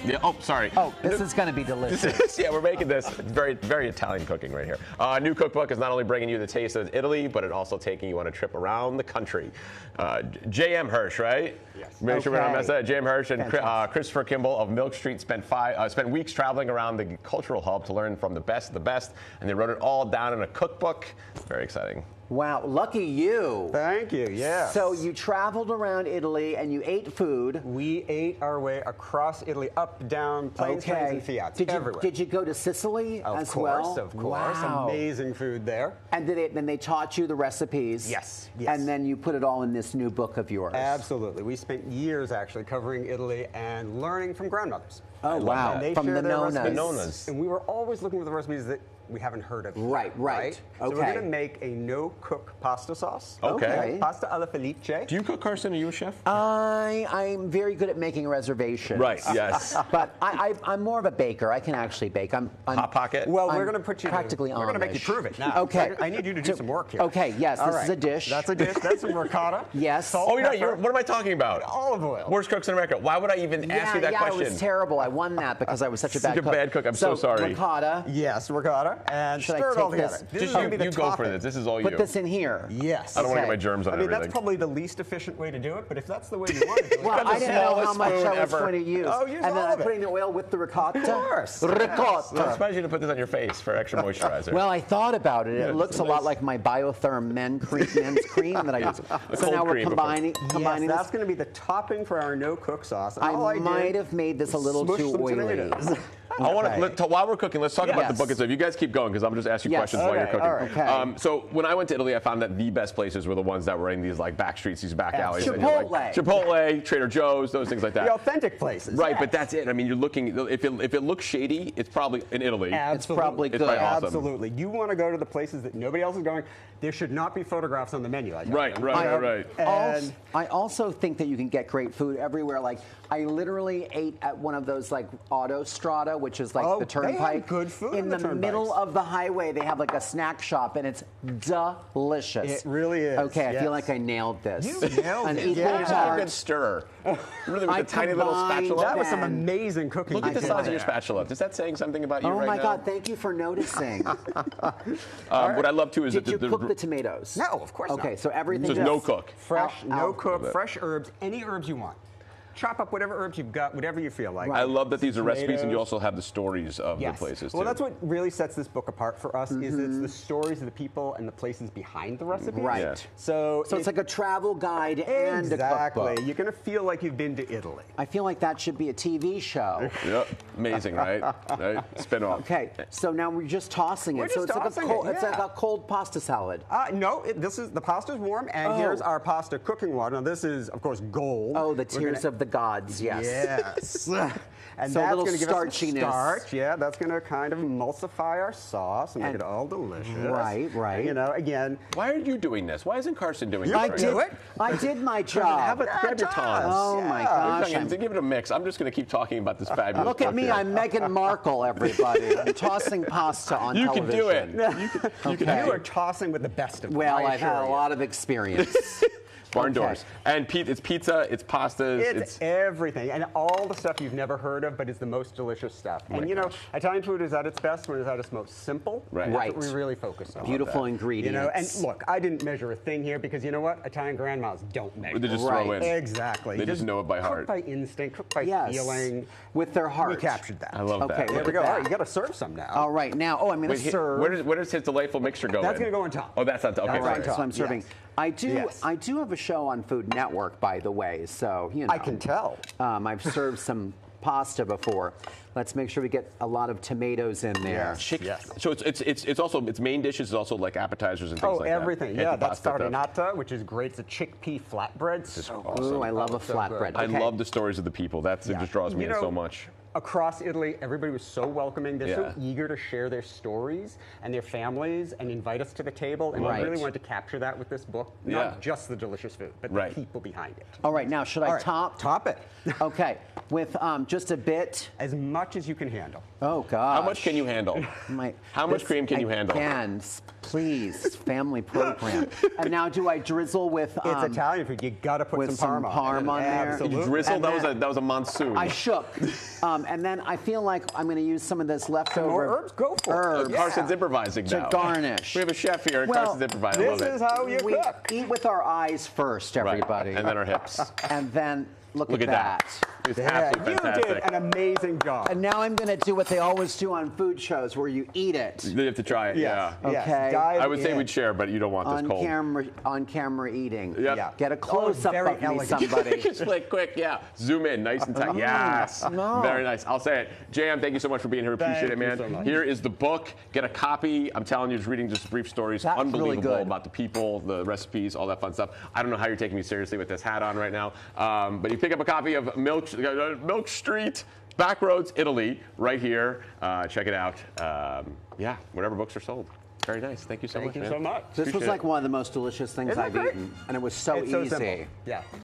Yeah, oh, sorry. Oh, this is going to be delicious. Yeah, we're making this. It's very, very Italian cooking right here. New cookbook is not only bringing you the taste of Italy, but it also taking you on a trip around the country. J.M. Hirsch, right? Yes. Make sure we don't mess that. J.M. Hirsch and Christopher Kimball of Milk Street spent weeks traveling around the cultural hub to learn from the best of the best, and they wrote it all down in a cookbook. Very exciting. Wow, lucky you. Thank you, yeah. So you traveled around Italy and you ate food. We ate our way across Italy, up, down, planes, trains, and Fiats, everywhere. Did you go to Sicily as well? Of course. Wow. Amazing food there. And then they taught you the recipes? Yes. And then you put it all in this new book of yours? Absolutely. We spent years actually covering Italy and learning from grandmothers. Oh, wow. From the nonas. And we were always looking for the recipes that we haven't heard of. Right. Okay. So we're going to make a no-cook pasta sauce. Okay. Pasta alla felice. Do you cook, Carson? Are you a chef? I'm very good at making reservations. Right, yes. But I'm more of a baker. I can actually bake. I'm Hot Pocket? Well, we're going to put you practically We're going to make you prove it now. Okay. I need you to do some work here. Okay, yes, this is a dish. That's a dish. That's some ricotta. Yes. Salt, Oh, pepper, what am I talking about? olive oil. Worst cooks in America. Why would I even ask you that question? Yeah, it was terrible. I won that because I was such a bad cook. Such a bad cook. I'm so sorry. Ricotta. Yes, ricotta. And Should I stir it all take together. this? This is going to be the You go for topping. this. This is all you. Put this in here. Yes. I don't want to Okay. get my germs on I mean, everything. that's probably the least efficient way to do it, but if that's the way you want to do it. Well, I didn't know how much I was ever. going to use. Oh, use and then all I'm of it. putting the oil with the ricotta. Of course. Ricotta. I'm surprised you didn't put this on your face for extra moisturizer. Well, I thought about it. It looks a lot nice. like my Biotherm men's cream that I use. So now we're combining Yes, this. that's going to be the topping for our no-cook sauce. And all I might have made this a little smush too some oily. tomatoes. I want to, while we're cooking, let's talk about Yes. the book itself. You guys keep going because I'm just asking you questions while you're cooking. all right. Okay. So when I went to Italy, I found that the best places were the ones that were in these like back streets, these back alleys. And you're like, Chipotle, Trader Joe's, those things like that. The authentic places. Right, yes. but that's it. I mean, you're looking. If it looks shady, it's probably in Italy. It's probably good. It's probably awesome. Absolutely. You want to go to the places that nobody else is going. There should not be photographs on the menu. Right. And I also think that you can get great food everywhere. Like, I literally ate at one of those like Autostrada, which is like the turnpike. They have good food in the middle of the highway. They have like a snack shop, and it's delicious. It really is. Okay, I yes. feel like I nailed this. You nailed An it. equal You're a part. good stirrer. Really, with I a tiny little combined spatula. That was some And- amazing cooking. Look at the you size did of your there. spatula. Is that saying something about you Oh right now? my God! Thank you for noticing. What I love too is Did you that cook the tomatoes? No, of course not. Okay, so everything. So it's no cook. Fresh, no cook, Love it. fresh herbs, any herbs you want. Chop up whatever herbs you've got, whatever you feel like. I love that these are recipes, and you Tomatoes. also have the stories of Yes. the places too. Well, that's what really sets this book apart for us. Is it's the stories of the people and the places behind the recipes. Right. Yeah. So it's like a travel guide and a cookbook. You're going to feel like you've been to Italy. I feel like that should be a TV show. Yep. Amazing, right? Right? Spin off. Okay, so now we're just tossing it. We're So just it's like a tossing cold, it, it's yeah. like a cold pasta salad. No, this is the pasta's warm, and here's our pasta cooking water. Now this is, of course, gold. Oh, the tears of the gods. Yes. Yes. And So a that's little going to give us some starchiness. starch. Yeah, that's going to kind of emulsify our sauce and make it all delicious. Right. You know, again. Why are you doing this? Why isn't Carson doing this? I right did. now? I did my job. Grab your tongs. Oh my gosh! To give it a mix, I'm just going to keep talking about this fabulous Look at book me! here. I'm Meghan Markle. Everybody, I'm tossing pasta on You can television. do it. You can You are tossing with the best of them. Well, I I've had assure a you. lot of experience. Barn Okay. doors. And it's pizza, it's pastas, It's everything, and all the stuff you've never heard of, but it's the most delicious stuff. And you know, Italian food is at its best when it's at its most simple. Right. That's what we really focus on. Beautiful You ingredients. know, and look, I didn't measure a thing here because you know what? Italian grandmas don't measure. They just Right. throw in. Exactly. They just know it by heart. Cook by instinct, cook by Yes. feeling. with their heart. We captured that. I love Okay, that. There look we go. at All that. right, you got to serve some now. All right, now, I'm going to Wait, serve. where does his delightful mixture go That's in? going to go on top. Oh, that's on top. Okay, That's sorry. on top. So I'm serving. Yes. I Yes. do have a show on Food Network, by the way. So you know, I can tell. I've served some pasta before. Let's make sure we get a lot of tomatoes in there. Yes. So it's also its main dishes is also like appetizers and things Oh, like that. everything. And Yeah, the that's pasta stuff. farinata, which is great. It's a chickpea flatbread. So Ooh, I love a so flatbread. good. I Okay. love the stories of the people. It just draws me You in know, so much. Across Italy, everybody was so welcoming. They're so Yeah. eager to share their stories and their families and invite us to the table. And Right. we really wanted to capture that with this book. Not Yeah. just the delicious food, but Right. the people behind it. All right, now should I All right, top? Top it. Okay, with just a bit. As much as you can handle. Oh God. How much can you handle? My, How much cream can you handle? Can Please, family program. And now, do I drizzle with? It's Italian food. You got to put with some parm on there. Absolutely. You drizzle? And That was a monsoon. I shook. And then I feel like I'm going to use some of this leftover more herbs? Go for it. herbs Carson's improvising to now. garnish. We have a chef here. Well, Carson's improvising. I love This it. is how you We cook. eat with our eyes first, Right. everybody. And then our hips. And then look Look at that. It's Yeah, absolutely you fantastic. did an amazing job. And now I'm going to do what they always do on food shows, where you eat it You have to try it. Yes. Yeah. Yes. Okay. Dive I would say in. we'd share, but you don't want this on cold. camera. On camera eating. Yep. Yeah. Get a close up very of me, elegant. somebody. Just like quick, yeah. Zoom in, nice and tight. Yes. No. Very nice. I'll say it. JM, thank you so much for being here. Appreciate Thank it, you man. so much. Here is the book. Get a copy. I'm telling you, just reading just brief stories. That's really Unbelievable good. about the people, the recipes, all that fun stuff. I don't know how you're taking me seriously with this hat on right now. But you pick up a copy of Milk Street Backroads Italy right here. Check it out. Yeah, whatever books are sold. Very nice. Thank you so much. Thank you man. so much. This was Appreciate like it. one of the most delicious things Isn't it I've great? eaten, and it was so It's so easy. simple. Yeah.